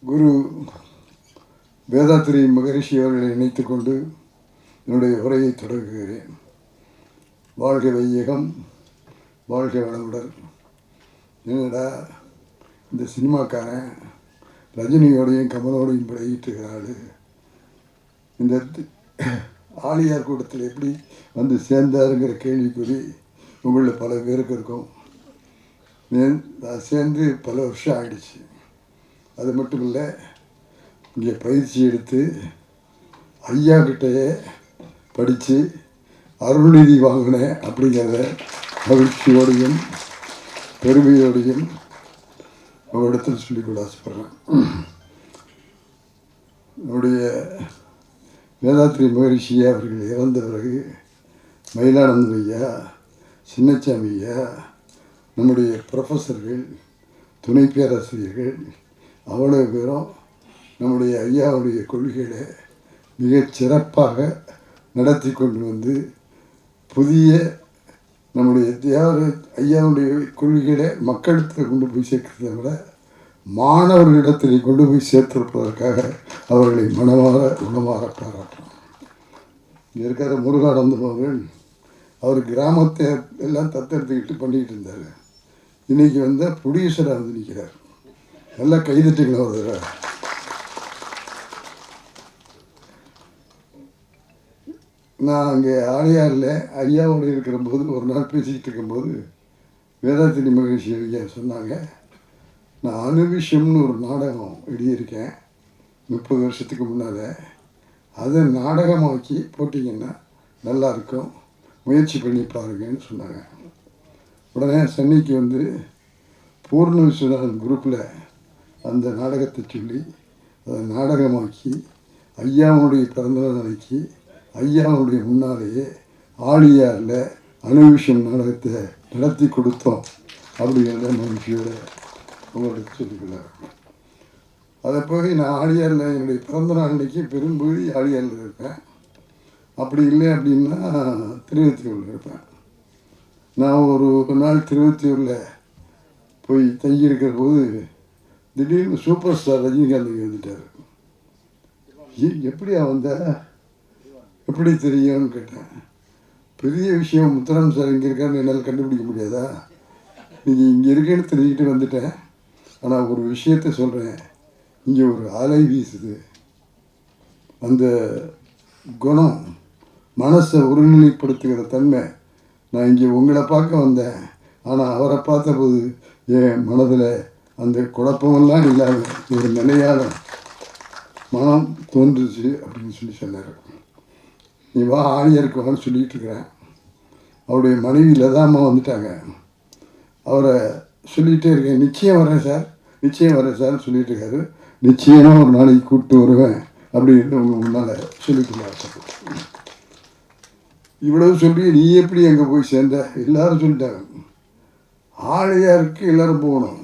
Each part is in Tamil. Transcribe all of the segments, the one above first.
குரு வேதாத்திரி மகரிஷி அவர்களை இணைத்து கொண்டு என்னுடைய உரையை தொடங்குகிறேன். வாழ்க வையகம், வாழ்க வளமுடன். என்னடா இந்த சினிமாக்காரன் ரஜினியோடையும் கமலோடையும் பழகிட்டுருக்கிறாள், இந்த ஆலியார் கூட்டத்தில் எப்படி வந்து சேர்ந்தாருங்கிற கேள்விக்குறி உங்களில் பல பேருக்கு இருக்கும். நான் சேர்ந்து பல வருஷம் ஆயிடுச்சு. அது மட்டும் இல்லை, இங்கே பயிற்சி எடுத்து ஐயா கிட்டையே படித்து அருள்நிதி வாங்கினேன் அப்படிங்கிறத மகிழ்ச்சியோடையும் பெருமையோடையும் உங்களிடத்தில் சொல்லிக்கொள்ள ஆசைப்படுறேன். என்னுடைய வேதாத்திரி மகரிஷியா அவர்கள் இறந்த பிறகு மயிலானந்த ஐயா, சின்னச்சாமி ஐயா, நம்முடைய ப்ரொஃபஸர்கள், துணை பேராசிரியர்கள் அவ்வளோ பேரும் நம்முடைய ஐயாவுடைய கொள்கைகளை மிகச் சிறப்பாக நடத்தி கொண்டு வந்து புதிய நம்முடைய ஐயாவுடைய கொள்கைகளை மக்களிடத்தில் கொண்டு போய் சேர்க்கிறத விட மாணவர்களிடத்தில் கொண்டு போய் சேர்த்திருப்பதற்காக அவர்களை உணமாற பாராட்டுறோம். இங்கே இருக்கிற முருகானந்தம் அவர்கள் அவர் கிராமத்தை எல்லாம் தத்தெடுத்துக்கிட்டு பண்ணிக்கிட்டு இருந்தார். இன்றைக்கி வந்தால் ப்ரொடியூசராக வந்து நிற்கிறார். நல்லா கைதட்டுங்களா ஒரு தடவை. நான் அங்கே ஆலியாரில் ஐயாவோடு இருக்கிற போது ஒரு நாள் பேசிக்கிட்டு இருக்கும்போது வேதாத்திரி மகரிஷி ஐயா சொன்னாங்க, நான் அனுவிஷம்னு ஒரு நாடகம் எழுதியிருக்கேன் 30 வருஷத்துக்கு முன்னால், அதை நாடகமாக்கி போட்டிங்கன்னா நல்லாயிருக்கும், முயற்சி பண்ணி பாருங்கன்னு சொன்னாங்க. உடனே சென்னைக்கு வந்து பூர்ண விஸ்வநாதன் குரூப்பில் அந்த நாடகத்தை சொல்லி அதை நாடகமாக்கி ஐயாவுடைய பிறந்தநாள் நாளைக்கு ஐயாவுடைய முன்னாலேயே ஆலியாரில் அனுவிஷம் நாடகத்தை நடத்தி கொடுத்தோம் அப்படிங்கிறத மகிழ்ச்சியோட உங்களுக்கு சொல்லிக்கிறார். அதை போய் நான் ஆலியாரில் என்னுடைய பிறந்தநாள் அன்றைக்கி பெரும்பகுதி ஆலியாரில் இருப்பேன். அப்படி இல்லை அப்படின்னா திருவத்தியூரில் இருப்பேன். நான் ஒரு நாள் திருவத்தியூரில் போய் தங்கியிருக்கிற போது திடீர்னு சூப்பர் ஸ்டார் ரஜினிகாந்த் வந்துட்டார். எப்படியா வந்த, எப்படி தெரியும்னு கேட்டேன். பெரிய விஷயம், முத்துராம் சார் இங்கே இருக்காருன்னு என்னால் கண்டுபிடிக்க முடியாதா, நீங்கள் இங்கே இருக்கேன்னு தெரிஞ்சுக்கிட்டு வந்துட்டேன், ஆனால் ஒரு விஷயத்த சொல்கிறேன், இங்கே ஒரு அலை வீசுது, அந்த குணம் மனசை ஒருநிலைப்படுத்துகிற தன்மை, நான் இங்கே உங்களை பார்க்க வந்தேன், ஆனால் அவரை பார்த்தபோது என் மனதில் அந்த குழப்பமெல்லாம் இல்லாமல் ஒரு நிலையான மனம் தோன்றுச்சு அப்படின்னு சொன்னார். நீ வா ஆலியாருக்கு வான்னு சொல்லிகிட்டு இருக்கிறேன். அவருடைய மனைவி லதாமா வந்துட்டாங்க. அவரை சொல்லிகிட்டே இருக்கேன், நிச்சயம் வரேன் சார், நிச்சயம் வரேன் சார்னு சொல்லிகிட்டு இருக்காரு. நிச்சயமாக ஒரு நாளைக்கு கூப்பிட்டு வருவேன் அப்படின்னு உங்கள் முன்னால் சொல்லிட்டு இவ்வளவு சொல்லி நீ எப்படி அங்கே போய் சேர்ந்த, எல்லாரும் சொல்லிட்டாங்க. ஆலியாருக்கு எல்லோரும் போகணும்.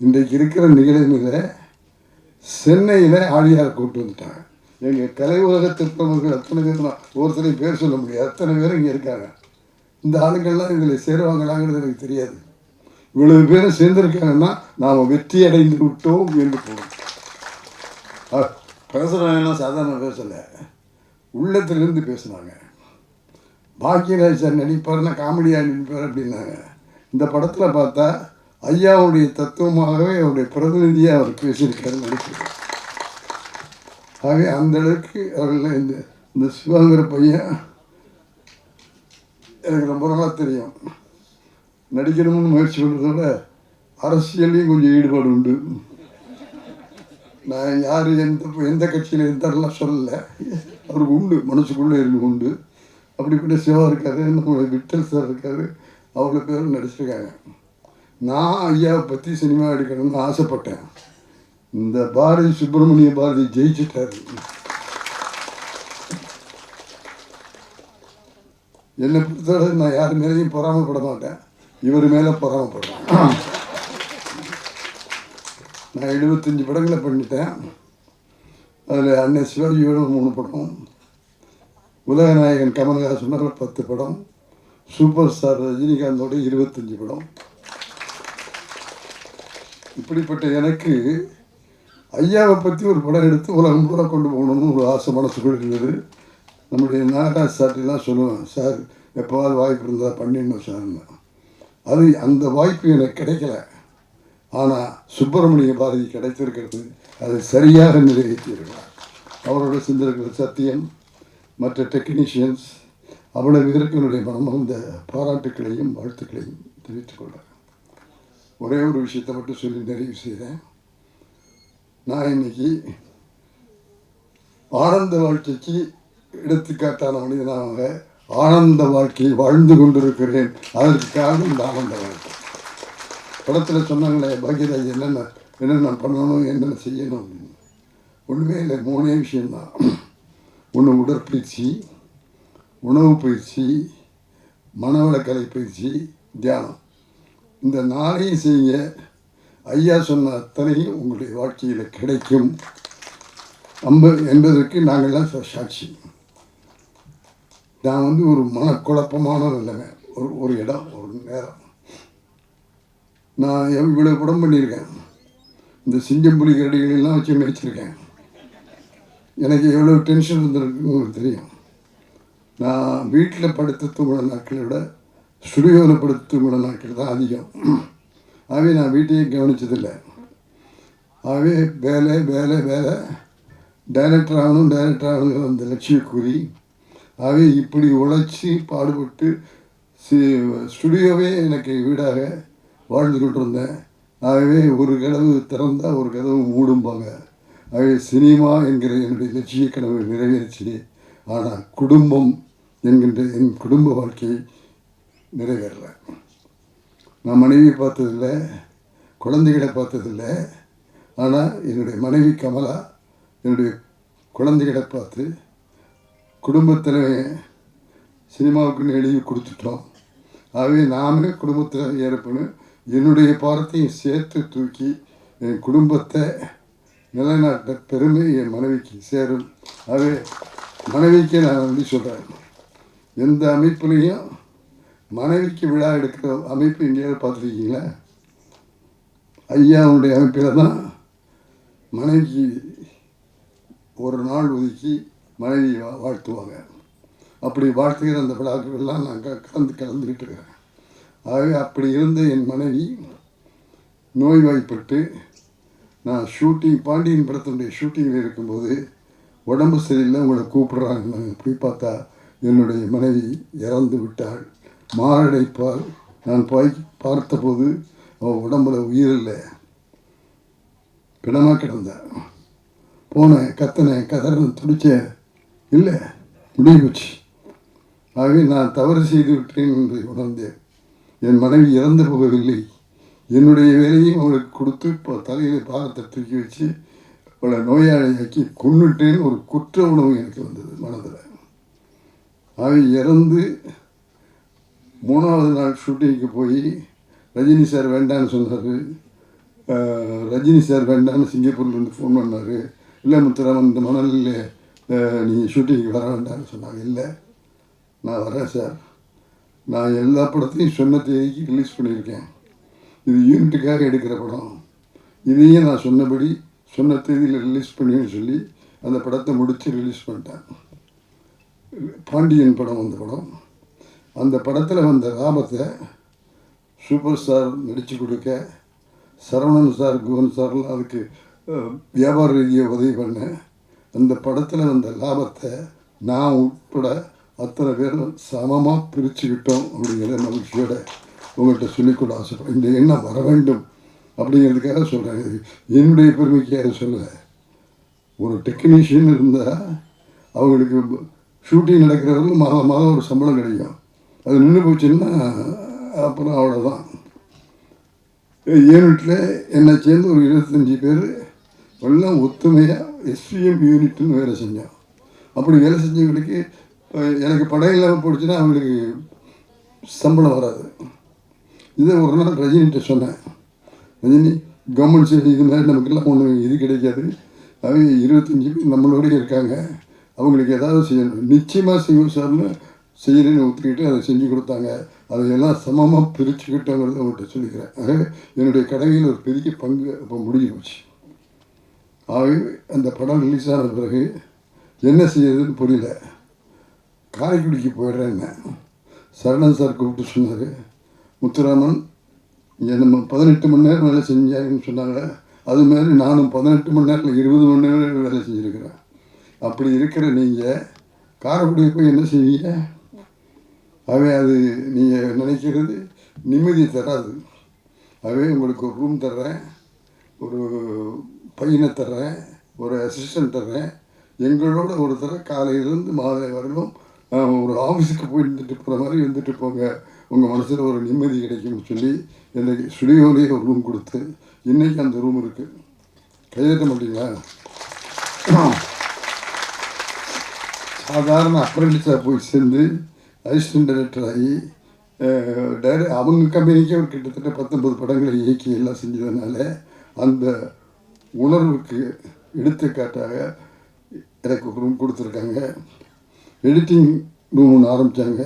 இன்றைக்கு இருக்கிற நிகழ்நிலை சென்னையில் ஆலியார் கூப்பிட்டு வந்துட்டாங்க. எங்கள் கலை உலக திருப்பவர்கள் அத்தனை பேர், ஒருத்தரையும் பேர் சொல்ல முடியாது, அத்தனை பேரும் இங்கே இருக்காங்க. இந்த ஆளுங்கள்லாம் இதில் சேருவாங்களாங்கிறது எனக்கு தெரியாது. இவ்வளவு பேரும் சேர்ந்துருக்காங்கன்னா நாம் வெற்றி அடைந்து விட்டோம் என்று போகணும். பேசுகிறவங்கலாம் சாதாரண பேசலை, உள்ளத்திலிருந்து பேசுனாங்க. பாக்கியராஜ் சார் நடிப்பார்னா காமெடியாக நடிப்பார் அப்படின்னாங்க. இந்த படத்தில் பார்த்தா ஐயாவுடைய தத்துவமாகவே அவருடைய பிரதிநிதியாக அவர் பேசியிருக்காரு, நடிச்சிருக்கார். ஆகவே அந்த அளவுக்கு அவர்கள் இந்த சிவாங்கிற பையன் எனக்கு ரொம்ப நாளாக தெரியும். நடிக்கணும்னு முயற்சி பண்ணுறதோட அரசியல்லையும் கொஞ்சம் ஈடுபாடு உண்டு. நான் யார் எந்த கட்சியில் இருந்தாரெல்லாம் சொல்லலை, அவருக்கு உண்டு, மனசுக்குள்ளே இருந்து உண்டு. அப்படிப்பட்ட சிவா இருக்காரு, நம்மளுடைய விட்டல் சார் இருக்காரு, அவ்வளோ பேரும் நடிச்சிருக்காங்க. நான் ஐயாவை பற்றி சினிமா எடுக்கணும்னு ஆசைப்பட்டேன். இந்த சுப்பிரமணிய பாரதி ஜெயிச்சிட்டாரு. என்னை பொறுத்தவரை நான் யார் மேலேயும் பொறாமப்பட மாட்டேன், இவர் மேலே பொறாமப்படுறேன். நான் 75 படங்களை பண்ணிட்டேன். அதில் அன்னை சிவாஜியோட 3 படம், உலகநாயகன் கமல்ஹாசனோட 10 படம், சூப்பர் ஸ்டார் ரஜினிகாந்தோட 25 படம். இப்படிப்பட்ட எனக்கு ஐயாவை பற்றி ஒரு படம் எடுத்து உலகம் பூரா கொண்டு போகணும்னு ஒரு ஆசை மனசுக்குள்ள இருந்தது. நம்முடைய நாகராஜ் சார்ட்டெல்லாம் சொல்லுவேன், சார் எப்போவாது வாய்ப்பு இருந்தால் பண்ணிடணும் சார்ன்னு. அது அந்த வாய்ப்பு எனக்கு கிடைக்கல. ஆனால் சுப்பிரமணிய பாரதி கிடைத்திருக்கிறது. அதை சரியாக நிறைவேற்றியிருக்கிறார். அவரோட சிந்திருக்கிற சத்தியம், மற்ற டெக்னீஷியன்ஸ், அவ்வளவு பேருக்கு என்னுடைய மனமார்ந்த பாராட்டுக்களையும் வாழ்த்துக்களையும் தெரிவித்துக் கொள்கிறேன். ஒரே ஒரு விஷயத்தை மட்டும் சொல்லி நிறைவு செய்கிறேன். நான் இன்னைக்கு ஆனந்த வாழ்க்கைக்கு எடுத்துக்காட்டான மனிதனாக ஆனந்த வாழ்க்கையை வாழ்ந்து கொண்டிருக்கிறேன். அதற்கு காரணம் இந்த ஆனந்த வாழ்க்கை. படத்தில் சொன்னாங்களே பாக்யராஜ் என்னென்ன பண்ணணும், என்னென்ன செய்யணும் அப்படின்னு. ஒன்றுமே இல்லை, 3 விஷயம்தான். ஒன்று உடற்பயிற்சி, உணவு பயிற்சி, மனவளக்கலை பயிற்சி, தியானம். இந்த 4ஐயும் செய்யுங்க. ஐயா சொன்ன அத்தனையும் உங்களுடைய வாழ்க்கையில் கிடைக்கும் என்பதற்கு நாங்கள்லாம் சாட்சி. நான் ஒரு மனக்குழப்பமான நிலைமை, ஒரு இடம், ஒரு நேரம். நான் இவ்வளோ படம் பண்ணியிருக்கேன். இந்த சிங்கம்புலி கரடிகளெல்லாம் வச்சு மேய்ச்சிருக்கேன். எனக்கு எவ்வளோ டென்ஷன் இருந்திருக்குன்னு உங்களுக்கு தெரியும். நான் வீட்டில் படுத்து தூங்கின நாட்களை விட ஸ்டுடியோவில் படுத்து தூங்கின நாட்கள் தான் அதிகம். ஆகவே நான் வீட்டையே கவனித்ததில்லை. ஆகவே வேலை வேலை வேலை, டைரக்டர் ஆகணுங்கிற அந்த லட்சியக்குறி. ஆகவே இப்படி உழைச்சி பாடுபட்டு ஸ்டுடியோவே எனக்கு வீடாக வாழ்ந்து கொண்டிருந்தேன். ஆகவே ஒரு கதவு திறந்தால் ஒரு கதவு மூடும்பாங்க. ஆகவே சினிமா என்கிற என்னுடைய லட்சிய கனவு நிறைவேறிச்சு. ஆனால் குடும்பம் என்கின்ற என் குடும்ப வாழ்க்கையை நிறைவேறல. நான் மனைவியை பார்த்ததில்லை, குழந்தைகளை பார்த்ததில்லை. ஆனால் என்னுடைய மனைவி கமலா என்னுடைய குழந்தைகளை பார்த்து குடும்பத்தில் சினிமாவுக்குன்னு எழுதி கொடுத்துட்டோம். ஆகவே நாமே குடும்பத்தில் ஏற்பணும் என்னுடைய பாரத்தையும் சேர்த்து தூக்கி என் குடும்பத்தை நிலைநாட்ட பெருமை என் மனைவிக்கு சேரும். ஆகவே மனைவிக்கு நான் சொல்கிறேன், எந்த அமைப்புலேயும் மனைவிக்கு விழா எடுக்கிற அமைப்பு எங்கேயாவது பார்த்துருக்கீங்களா? ஐயாவுடைய அமைப்பில் தான் மனைவிக்கு ஒரு நாள் ஒதுக்கி மனைவி வாழ்த்துவாங்க. அப்படி வாழ்த்துகிற அந்த விழாக்கள்லாம் நான் கலந்துக்கிட்டு இருக்கிறேன். ஆகவே அப்படி இருந்த என் மனைவி நோய்வாய்ப்பட்டு நான் பாண்டியன் படத்தினுடைய ஷூட்டிங்கில் இருக்கும்போது உடம்பு சரியில்லை, உங்களை கூப்பிட்றாங்க. போய் பார்த்தா என்னுடைய மனைவி இறந்து விட்டாள். மாரடைப்பால் நான் போய் பார்த்தபோது அவள் உடம்புல உயிர் இல்லை, பிணமாக கிடந்தேன். போனேன், கத்தினேன், கதறேன், துடித்தேன், இல்லை, முடிவு போச்சு. ஆகவே நான் தவறு செய்து விட்டேன் என்று உணர்ந்தேன். என் மனைவி இறந்து போகவில்லை, என்னுடைய வேலையும் அவளுக்கு கொடுத்து இப்போ தலையில் பாகத்தை தூக்கி வச்சு அவளை நோயாளியாக்கி கொன்னுட்டேன்னு ஒரு குற்ற உணவு எனக்கு வந்தது மனதில். ஆகவே இறந்து 3வது நாள் ஷூட்டிங்க்கு போய் ரஜினி சார் வேண்டான்னு சொன்னார். ரஜினி சார் வேண்டான்னு சிங்கப்பூர்லேருந்து ஃபோன் பண்ணார். இல்லை முத்துராமன், இந்த மணலில் நீ ஷூட்டிங்க்கு வர வேண்டாம்னு சொன்னாங்க. இல்லை, நான் வரேன் சார். நான் எல்லா படத்தையும் சொன்ன தேதிக்கு ரிலீஸ் பண்ணியிருக்கேன். இது யூனிட்டுக்காக எடுக்கிற படம். இதையும் நான் சொன்னபடி சொன்ன தேதியில் ரிலீஸ் பண்ணின்னு சொல்லி அந்த படத்தை முடித்து ரிலீஸ் பண்ணிட்டேன். பாண்டியன் படம் வந்த படம். அந்த படத்தில் வந்த லாபத்தை சூப்பர் ஸ்டார் நடித்து கொடுக்க, சரவணன் சார், குகன் சார்லாம் அதுக்கு வியாபார ரீதியாக உதவி பண்ணேன். அந்த படத்தில் வந்த லாபத்தை நான் உட்பட அத்தனை பேரும் சமமாக பிரிச்சுக்கிட்டோம் அப்படிங்கிற மகிழ்ச்சியோட உங்கள்கிட்ட சொல்லிக்கொள்ள ஆசைப்படும். இந்த எண்ணம் வர வேண்டும் அப்படிங்கிறதுக்காக சொல்கிறேன். என்னுடைய பெருமைக்காக சொல்லலை. ஒரு டெக்னீஷியன் இருந்தால் அவங்களுக்கு ஷூட்டிங் நடக்கிறவங்களுக்கு மாதம் ஒரு சம்பளம் கிடைக்கும். அது நின்று போச்சுன்னா அப்புறம் அவ்வளோதான். யூனிட்டில் என்னை சேர்ந்து ஒரு 25 பேர் எல்லாம் ஒத்துமையாக எஸ்பிஎம் யூனிட்னு வேலை செஞ்சோம். அப்படி வேலை செஞ்சவங்களுக்கு எனக்கு படம் இல்லாமல் போடுச்சுன்னா அவங்களுக்கு சம்பளம் வராது. இதை ஒரு நாள் ரஜினிகிட்ட சொன்னேன். ரஜினி, கவர்மெண்ட் சைடு இது மாதிரி நமக்கெல்லாம் ஒன்று இது கிடைக்காது. அவங்க 25 பேர் நம்மளோடய இருக்காங்க, அவங்களுக்கு ஏதாவது செய்யணும். நிச்சயமாக செய்வோம் சார்னு செய்யணுன்னு ஒத்துக்கிட்டு அதை செஞ்சு கொடுத்தாங்க. அதையெல்லாம் சமமாக பிரிச்சுக்கிட்டோங்கிறத அவங்கள்ட்ட சொல்லிக்கிறேன். ஆகவே என்னுடைய கடமையில் ஒரு பெரிய பங்கு அப்போ முடிஞ்சு போச்சு. ஆகவே அந்த படம் ரிலீஸ் ஆன பிறகு என்ன செய்யறதுன்னு புரியல. காரைக்குடிக்கு போயிடுறேன்னு சரணன் சார் கூப்பிட்டு சொன்னார், முத்துராமன் நம்ம 18 மணி நேரம் வேலை செஞ்சாங்கன்னு சொன்னாங்க. அது மாதிரி நானும் 18 மணி நேரத்தில் 20 மணி நேரம் வேலை செஞ்சுருக்கிறேன். அப்படி இருக்கிற நீங்கள் காரைக்குடிக்கு போய் என்ன செய்வீங்க? அவன் அது நீங்கள் நினைக்கிறது நிம்மதி தராது. அவே உங்களுக்கு ஒரு ரூம் தர்றேன், ஒரு பையனை தர்றேன், ஒரு அசிஸ்டன்ட் தர்றேன், எங்களோட ஒரு தர காலையிலேருந்து மாலை வரலும் ஒரு ஆஃபீஸுக்கு போய் இருந்துட்டு போகிற மாதிரி இருந்துட்டு போங்க, உங்கள் மனசில் ஒரு நிம்மதி கிடைக்கும்னு சொல்லி எனக்கு ஸ்டுடியோலேயே ஒரு ரூம் கொடுத்து இன்றைக்கி அந்த ரூம் இருக்குது. கைதட்ட மாட்டீங்களா? சாதாரண அப்ரெண்டிஸாக போய் சேர்ந்து அசிஸ்டன்ட் டைரக்டர் ஆகி அவங்க கம்பெனிக்கே ஒரு கிட்டத்தட்ட 19 படங்களை இயக்கி எல்லாம் செஞ்சதுனால அந்த உணர்வுக்கு எடுத்துக்காட்டாக எனக்கு ஒரு ரூம் கொடுத்துருக்காங்க. எடிட்டிங் ரூம் ஒன்று ஆரம்பித்தாங்க.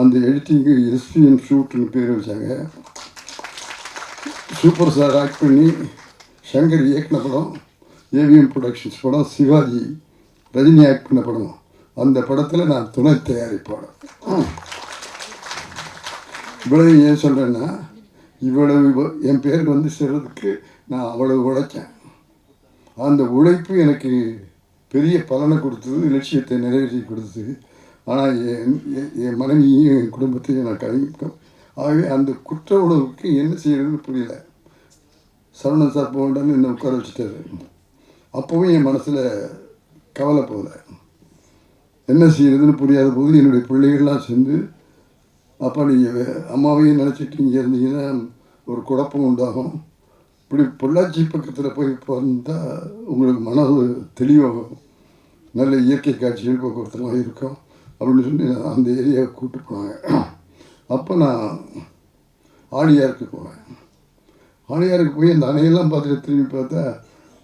அந்த எடிட்டிங்கு எஸ்பிஎன் ஷூட்னு பேர் வச்சாங்க. சூப்பர் ஸ்டார் ஆக்ட் பண்ணி சங்கர் இயக்கின படம், ஏவிஎம் ப்ரொடக்ஷன்ஸ் படம், சிவாஜி ரஜினி ஆக்ட் பண்ண படம். அந்த படத்தில் நான் துணை தயாரிப்பாளர். இவ்வளவு ஏன் சொல்கிறேன்னா, இவ்வளவு என் பேர் வந்து சேர்றதுக்கு நான் அவ்வளவு உழைச்சேன். அந்த உழைப்பு எனக்கு பெரிய பலனை கொடுத்தது, லட்சியத்தை நிறைவேற்றி கொடுத்தது. ஆனால் என் மனைவியும் என் குடும்பத்தையும் நான் கழிக்கும். ஆகவே அந்த குற்ற உணர்வுக்கு என்ன செய்யறதுன்னு புரியல. சரவணன் சார் போகண்டான்னு என்னை உட்கார வச்சுட்டாரு. அப்போவும் என் மனசில் கவலை போகல. என்ன செய்யறதுன்னு புரியாத போது என்னுடைய பிள்ளைகள்லாம் சேர்ந்து, அப்போ நீங்கள் அம்மாவையும் நினச்சிட்டு இங்கே இருந்தீங்கன்னா ஒரு குழப்பம் உண்டாகும், இப்படி பொள்ளாச்சி பக்கத்தில் போய் வந்தால் உங்களுக்கு மன தெளிவாகும், நல்ல இயற்கை காட்சிகள் போக்குவரத்துலாம் இருக்கும் அப்படின்னு சொல்லி அந்த ஏரியாவை கூப்பிட்டு போனாங்க. அப்போ நான் ஆழியாருக்கு போனேன். ஆழியாருக்கு போய் அந்த அணையெல்லாம் பார்த்துட்டு திரும்பி பார்த்தா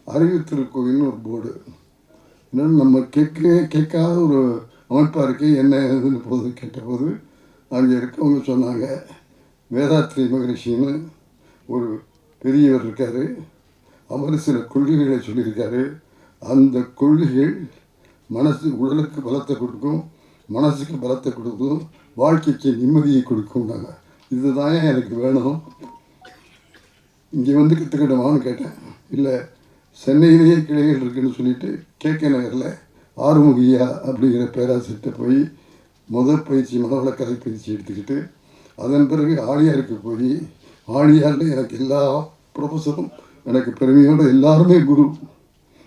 அறிவுத்திருக்கோயில்னு ஒரு போர்டு. என்னென்னு நம்ம கேட்காத ஒரு அமைப்பாக இருக்குது, என்ன இதுன்னு போது கேட்டபோது அங்கே இருக்கவங்க சொன்னாங்க, வேதாத்ரி மகரிஷின்னு ஒரு பெரியவர் இருக்கார், அவர் சில கொள்கைகளை சொல்லியிருக்காரு. அந்த கொள்கைகள் உடலுக்கு பலத்தை கொடுக்கும், மனசுக்கு பலத்தை கொடுக்கும், வாழ்க்கைக்கு நிம்மதியை கொடுக்கும்னாங்க. இதுதான் எனக்கு வேணும், இங்கே வந்து கற்றுக்கிட்டோமான்னு கேட்டேன். இல்லை, சென்னையிலேயே கிளைகள் இருக்குதுன்னு சொல்லிட்டு கேகே நகரில் ஆறுமுகியா அப்படிங்கிற பேராசிரியர்கிட்ட போய் முதல் பயிற்சி மனவள கலை பயிற்சி எடுத்துக்கிட்டு அதன் பிறகு ஆழியாருக்கு போய் ஆழியாரில் எனக்கு எல்லா ப்ரொஃபஸரும் எனக்கு பெருமையோடு எல்லாருமே குரு.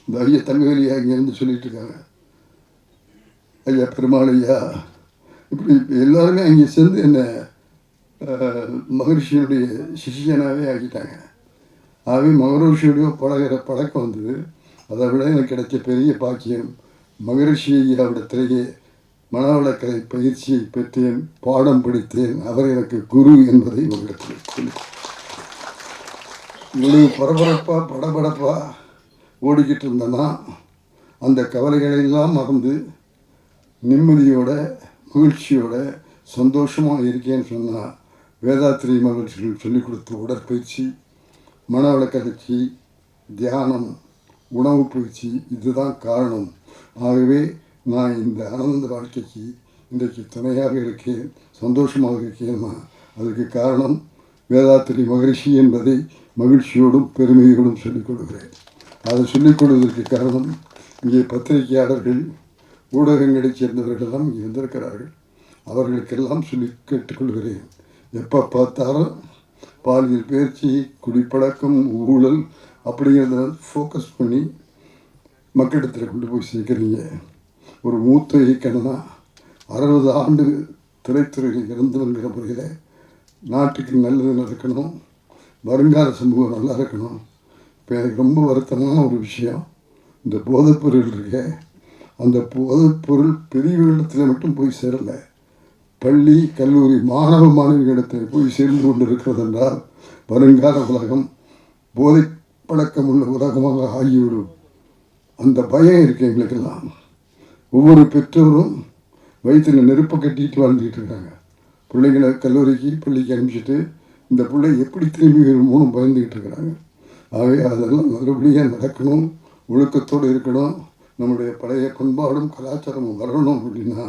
இந்த ஐயா தங்கவேலியா இங்கேருந்து சொல்லிட்டு இருக்காங்க, ஐயா பெருமாள் ஐயா, இப்படி எல்லாருமே அங்கே சேர்ந்து என்னை மகரிஷியுடைய சிஷியனாகவே ஆக்கிட்டாங்க. ஆகவே மகரிஷியுடைய பழக்கம் வந்தது. அதை விட எனக்கு கிடைச்ச பெரிய பாக்கியம், மகரிஷி ஐயாவிடத்திலேயே மனவளக்கலை பயிற்சியை பெற்றேன், பாடம் படித்தேன், அவர் எனக்கு குரு என்பதை உங்களிடத்தில் சொல்லி இவ்வளவு பரபரப்பாக படபடப்பாக ஓடிக்கிட்டு இருந்தேன்னா அந்த கவலைகளெல்லாம் மறந்து நிம்மதியோட மகிழ்ச்சியோட சந்தோஷமாக இருக்கேன்னு சொன்னால் வேதாத்ரி மகிழ்ச்சிகள் சொல்லிக் கொடுத்த உடற்பயிற்சி, மனவளக்கலைச்சி, தியானம், உணவு பயிற்சி, இதுதான் காரணம். ஆகவே நான் இந்த ஆனந்த வாழ்க்கைக்கு இன்றைக்கு துணையாக இருக்கேன், சந்தோஷமாக இருக்கேன்னா அதுக்கு காரணம் வேதாத்ரி மகரிஷி என்பதை மகிழ்ச்சியோடும் பெருமையோடும் சொல்லிக் கொடுக்கிறேன். அதை சொல்லிக் கொடுவதற்கு காரணம் இங்கே பத்திரிகையாளர்கள், ஊடகங்களைச் சேர்ந்தவர்களெல்லாம் இங்கே வந்திருக்கிறார்கள். அவர்களுக்கெல்லாம் சொல்லி கேட்டுக்கொள்கிறேன், எப்போ பார்த்தாலும் பாலியல் பயிற்சி, குடிப்பழக்கம், ஊழல் அப்படிங்கிறத ஃபோக்கஸ் பண்ணி மக்களிடத்தில் கொண்டு போய் சேர்க்குறீங்க. ஒரு மூத்த இயக்கணும்னா 60 ஆண்டு திரைத்துறையில் இருந்தவங்கிற முறையில் நாட்டுக்கு நல்லது நடக்கணும், வருங்கால சமூகம் நல்லா இருக்கணும். இப்போ எனக்கு ரொம்ப வருத்தமான ஒரு விஷயம், இந்த போதைப்பொருள் இருக்க, அந்த போதைப்பொருள் பெரியவர்களிடத்தில் மட்டும் போய் சேரலை, பள்ளி கல்லூரி மாணவ மாணவிகளிடத்தில் போய் சேர்ந்து கொண்டு இருக்கிறது என்றால் வருங்கால உலகம் போதை பழக்கம் உள்ள உலகமாக ஆகிவிடும். அந்த பயம் இருக்குது எங்களுக்கெல்லாம். ஒவ்வொரு பெற்றோரும் வயிற்றில் நெருப்பை கட்டிட்டு வாழ்ந்துக்கிட்டு இருக்காங்க. பிள்ளைங்களை கல்லூரிக்கு பள்ளிக்கு அனுப்பிச்சிட்டு இந்த பிள்ளை எப்படி திரும்பி வருமோன்னு பயந்துக்கிட்டு இருக்கிறாங்க. ஆகவே அதெல்லாம் நல்லபடியாக நடக்கணும், ஒழுக்கத்தோடு இருக்கணும், நம்முடைய பழைய பண்பாடும் கலாச்சாரமும் வரணும் அப்படின்னா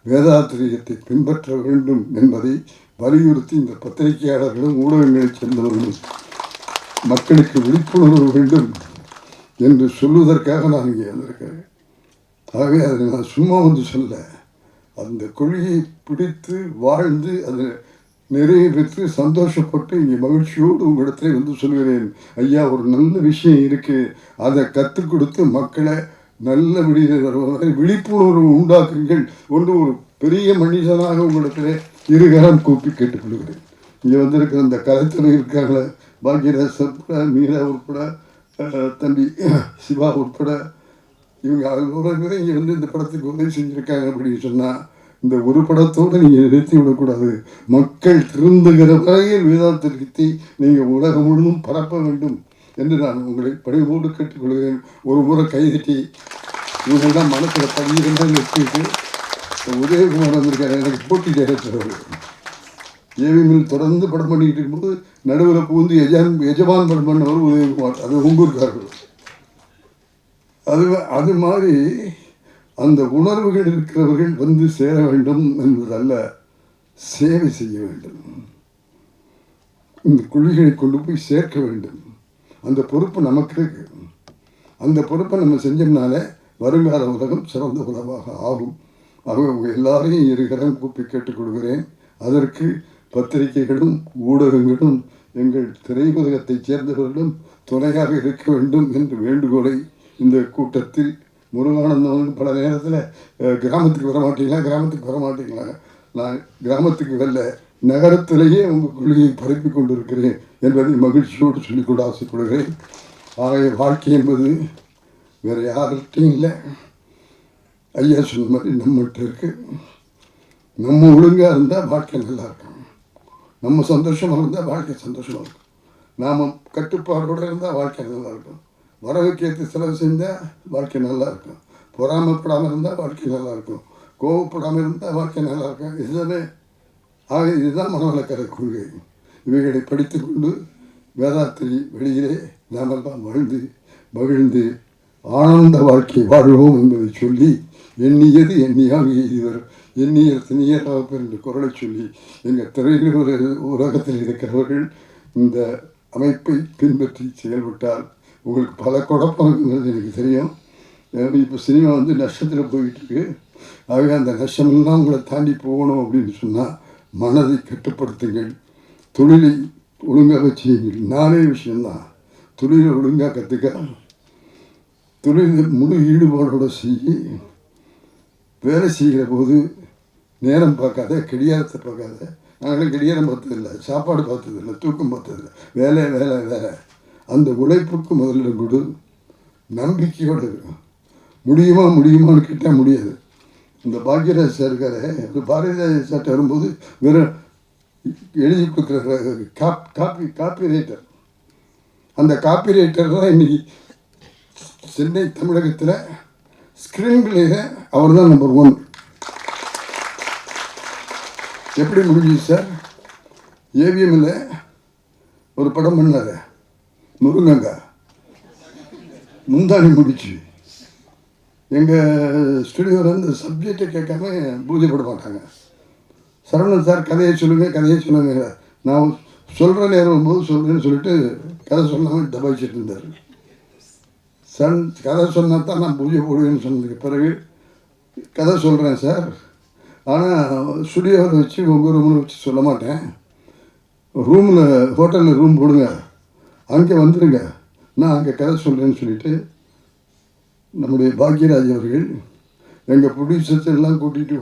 வேதாத்திரியத்தை பின்பற்ற வேண்டும் என்பதை வலியுறுத்தி இந்த பத்திரிகையாளர்களும் ஊடகங்களைச் சேர்ந்தவர்களும் மக்களுக்கு விழிப்புணர்வு வேண்டும் என்று சொல்வதற்காக நான் இங்கே வந்திருக்கிறேன். ஆகவே அதை நான் சும்மா வந்து சொல்ல, அந்த கொள்கையை பிடித்து வாழ்ந்து அதை நிறைய பெற்று சந்தோஷப்பட்டு இங்கே மகிழ்ச்சியோடு உங்களிடத்தில் வந்து சொல்கிறேன், ஐயா ஒரு நல்ல விஷயம் இருக்குது, அதை கற்றுக் கொடுத்து மக்களை நல்ல வருவதை விழிப்புணர்வு உண்டாக்குங்கள் ஒன்று ஒரு பெரிய மனிதனாக உங்களிடத்தில் இருகரம் கூப்பி கேட்டுக்கொள்கிறேன். இங்கே வந்திருக்கிற இந்த கலைத்துறை இருக்காங்களே, பாக்யராஜ் உட்பட, மீரா உட்பட, தம்பி சிவா உட்பட, இவங்க அவ்வளோ பேரை இங்கே வந்து இந்த படத்துக்கு உதவி செஞ்சுருக்காங்க அப்படின்னு சொன்னால் இந்த ஒரு படத்தோடு நீங்கள் நிறுத்தி விடக்கூடாது. மக்கள் திருந்துகிற வகையில் வேதாத்திரியத்தை நீங்கள் உலகம் முழுவதும் பரப்ப வேண்டும் என்று நான் உங்களை பணிவோடு கேட்டுக்கொள்கிறேன். ஒரு முறை கைதட்டி இவங்கெல்லாம் மனசில் பதியிருந்தால் வச்சுக்கிட்டு உதயகுமார் வந்திருக்காரு, எனக்கு போட்டி டைரக்டர் அவர். ஏவிஎம்மில் தொடர்ந்து படம் பண்ணிக்கிட்டு இருக்கும்போது நடுவில் பூந்து எஜமான் படம் பண்ணவர் உதயகுமார், அது உங்கூர்காரர்கள். அது மாதிரி அந்த உணர்வுகள் இருக்கிறவர்கள் வந்து சேர வேண்டும் என்பதல்ல, சேவை செய்ய வேண்டும், இந்த கொள்கைகளை கொண்டு போய் சேர்க்க வேண்டும். அந்த பொறுப்பு நமக்கு இருக்கு. அந்த பொறுப்பை நம்ம செஞ்சோம்னாலே வருங்கால உலகம் சிறந்த உலகமாக ஆகும். அவங்க எல்லாரையும் இருகரம் கூப்பி கேட்டுக்கொள்கிறேன். அதற்கு பத்திரிகைகளும் ஊடகங்களும் எங்கள் திரையுலகத்தைச் சேர்ந்தவர்களும் துணையாக இருக்க வேண்டும் என்று வேண்டுகோளை இந்த கூட்டத்தில் முருகானந்தம் பல நேரத்தில் கிராமத்துக்கு வரமாட்டீங்களா, நான் கிராமத்துக்கு வரல, நகரத்திலேயே உங்கள் கொள்கையை பரப்பி கொண்டிருக்கிறேன் என்பதை மகிழ்ச்சியோடு சொல்லிக்கொள்ள ஆசைப்படுகிறேன். ஆகிய வாழ்க்கை என்பது வேறு யார்கிட்டையும் இல்லை, ஐயா சொன்ன மாதிரி நம்மகிட்ட இருக்கு. நம்ம ஒழுங்காக இருந்தால் வாழ்க்கை நல்லா இருக்கும், நம்ம சந்தோஷமாக இருந்தால் வாழ்க்கை சந்தோஷமாக இருக்கும், நாம் கட்டுப்பாடோடு இருந்தால் வாழ்க்கை நல்லா இருக்கும், வரவுக்கு ஏற்று செலவு செஞ்சால் வாழ்க்கை நல்லா இருக்கும், பொறாமப்படாமல் இருந்தால் வாழ்க்கை நல்லா இருக்கும், கோவப்படாமல் இருந்தால் வாழ்க்கை நல்லா இருக்கும். இதுதானே இதுதான் மனவளக்கரை கொள்கை. இவைகளை படித்து கொண்டு வேதாத்திரி வெளியிலே நாமெல்லாம் வாழ்ந்து மகிழ்ந்து ஆனந்த வாழ்க்கை வாழ்வோம் என்பதை சொல்லி, எண்ணியது எண்ணியாக எய்திவர் எண்ணியர் திணியராக என்ற குரலை சொல்லி, எங்கள் திரையில் உலகத்தில் இருக்கிறவர்கள் இந்த அமைப்பை பின்பற்றி செயல்பட்டால் உங்களுக்கு பல குழப்பங்கிறது எனக்கு தெரியும். இப்போ சினிமா வந்து நஷ்டத்தில் போயிட்டுருக்கு. ஆகவே அந்த நஷ்டமெல்லாம் உங்களை தாண்டி போகணும் அப்படின்னு சொன்னால் மனதை கட்டுப்படுத்துங்கள், தொழிலை ஒழுங்காக செய்யுங்கள். நானே விஷயந்தான், தொழிலை ஒழுங்காக கற்றுக்க, தொழில் முழு ஈடுபாடோடு செய்ய, வேலை செய்கிற போது நேரம் பார்க்காத, கடிகாரத்தை பார்க்காத. நாங்களும் கடிகாரம் பார்த்ததில்லை, சாப்பாடு பார்த்ததில்லை, தூக்கம் பார்த்ததில்லை, வேலை வேலை வேலை. அந்த உழைப்புக்கு முதலிடம் கொடு, நம்பிக்கையோடு இருக்கும். முடியுமான்னு கேட்டால் முடியாது. இந்த பாக்யராஜ் சார் இருக்காரு, இந்த பாரதிராஜ சார்ட்ட வரும்போது வெறும் எழுதி கொடுக்குற காப்பி ரைட்டர், அந்த காப்பி ரைட்டர் தான் இன்னைக்கு சென்னை தமிழகத்தில் ஸ்க்ரீன் பிளேயில் அவர் தான் நம்பர் 1. எப்படி முடிஞ்சுது சார்? ஏவிஎம்மில் ஒரு படம் பண்ணார் முருங்கங்கா, முந்தாணி முடிச்சு. எங்கள் ஸ்டுடியோவில் வந்து சப்ஜெக்டை கேட்காம பூஜை போட மாட்டாங்க. சரவணன் சார் கதையை சொல்லுங்க, நான் சொல்கிற நேரம் போது சொல்கிறேன்னு சொல்லிட்டு கதை சொல்லாமல் தபாய்ச்சிட்டு இருந்தார். கதை சொன்னால் தான் நான் பூஜை போடுவேன்னு சொன்னதுக்கு பிறகு கதை சொல்கிறேன் சார், ஆனால் ஸ்டுடியோவில் வச்சு உங்கள் ரூமில் வச்சு சொல்ல மாட்டேன், ரூமில் ஹோட்டலில் ரூம் போடுங்க, அங்கே வந்துடுங்க, நான் அங்கே கதை சொல்கிறேன்னு சொல்லிவிட்டு நம்முடைய பாக்யராஜ் அவர்கள் எங்கள் ப்ரொடியூசர்ஸ் எல்லாம் கூட்டிகிட்டு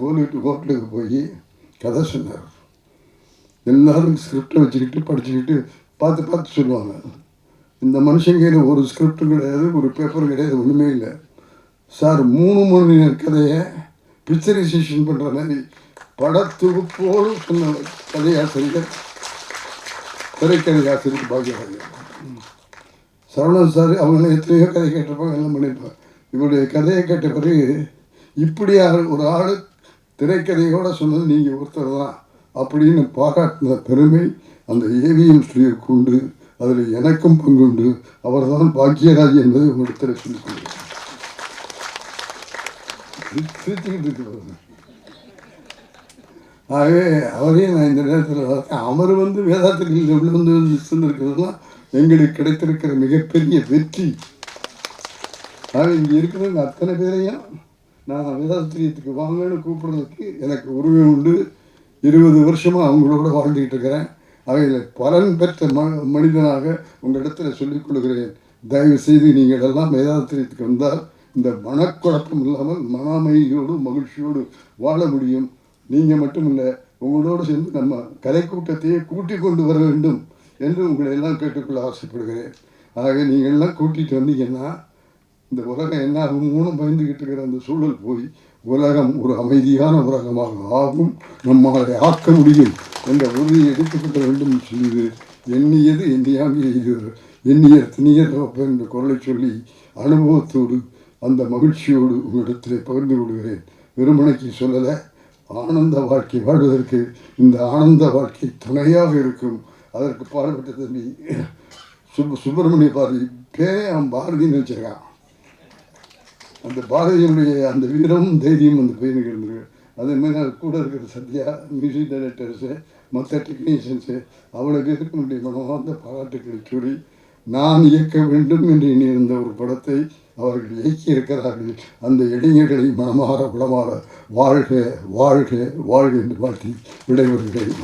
ஹோட்டலுக்கு போய் கதை சொன்னார். எல்லோரும் ஸ்கிரிப்டை வச்சுக்கிட்டு படிச்சுக்கிட்டு பார்த்து சொல்லுவாங்க. இந்த மனுஷங்கையில் ஒரு ஸ்கிரிப்டும் கிடையாது, ஒரு பேப்பரும் கிடையாது, ஒன்றுமே இல்லை சார். 3 மணி நேர கதையை பிக்சரைசேஷன் பண்ணுற மாதிரி படத்தொகுப்போடு சொன்ன கதையாசிரியர், திரைக்கதை ஆசிரியர் பாக்யராஜ். சரவணன் சார் அவங்களாம் எத்தனையோ கதை கேட்டிருப்பாங்க, எல்லாம் பண்ணியிருப்பாங்க. இவருடைய கதையை கேட்ட பிறகு இப்படி ஒரு ஆள் திரைக்கதையோடு சொன்னது நீங்கள் ஒருத்தர் தான் அப்படின்னு பாராட்டின பெருமை அந்த ஏவிஎம் ஸ்டுடியோவுக்கு உண்டு. அதில் எனக்கும் பங்குண்டு. அவர்தான் பாக்கியராஜ் என்பதை உங்களிடத்தில் சொல்லிக் கொள்கிறேன். ஆகவே அவரையும் நான் இந்த நேரத்தில் பார்த்தேன். அவர் வேதாத்திரியில் உள்ள இருக்கிறதுலாம் எங்களுக்கு கிடைத்திருக்கிற மிகப்பெரிய வெற்றி. ஆக இங்கே இருக்கிறவங்க அத்தனை பேரையும் நான் வேதாத்திரியத்துக்கு வாங்கன்னு கூப்பிட்றதுக்கு எனக்கு உரிமை உண்டு. 20 வருஷமாக அவங்களோட வாழ்ந்துக்கிட்டு இருக்கிறேன். அவையில் பலன் பெற்ற மனிதனாக உங்களிடத்தில் சொல்லிக் கொள்கிறேன். தயவு செய்து நீங்கள் எல்லாம் வேதாத்திரியத்துக்கு வந்தால் இந்த மனக்குழப்பம் இல்லாமல் மன அமைதியோடு மகிழ்ச்சியோடு வாழ முடியும். நீங்கள் மட்டும் இல்லை, உங்களோடு சேர்ந்து நம்ம கலைக்கூட்டத்தையே கூட்டி கொண்டு வர வேண்டும் என்று உங்களை எல்லாம் கேட்டுக்கொள்ள ஆசைப்படுகிறேன். ஆகவே நீங்கள்லாம் கூட்டிகிட்டு வந்தீங்கன்னா இந்த உலகம் என்ன ஆகும் பயந்துக்கிட்டு இருக்கிற அந்த சூழல் போய் உலகம் ஒரு அமைதியான உலகமாக ஆகும். நம்மளை ஆக்க முடியும் என்ற உறுதியை எடுத்துக்கொள்ள வேண்டும் சொல்லி எண்ணியது எண்ணியாங்க எய்துவர் எண்ணியர் திணியர் என்ற குரலை சொல்லி அனுபவத்தோடு அந்த மகிழ்ச்சியோடு உங்களிடத்தில் பகிர்ந்து கொள்கிறேன். வெறுமனைக்கு சொல்லலை, ஆனந்த வாழ்க்கை வாழ்வதற்கு இந்த ஆனந்த வாழ்க்கை துணையாக இருக்கும். அதற்கு பாடுபட்ட தம்பி சுப்பிரமணிய பாரதி பேரே அவன் பாரதின்னு வச்சிருக்கான். அந்த பாரதியினுடைய அந்த வீரமும் தைரியமும் அந்த பையனுக்கு இருந்திருக்கு. அதேமாதிரி அது கூட இருக்கிற சத்யா, மியூசிக் டைரக்டர்ஸு, மற்ற டெக்னீஷியன்ஸு, அவ்வளோ பேருக்கு என்னுடைய மனமார்ந்த பாராட்டுக்களை சொல்லி நான் இயக்க வேண்டும் என்று எண்ணியிருந்த ஒரு படத்தை அவர்கள் இயக்கி இருக்கிறார்கள். அந்த இளைஞர்களை மனமாற குணமாற வாழ்க வாழ்க வாழ்க என்று வாழ்த்தி விடைபெறுகிறேன்.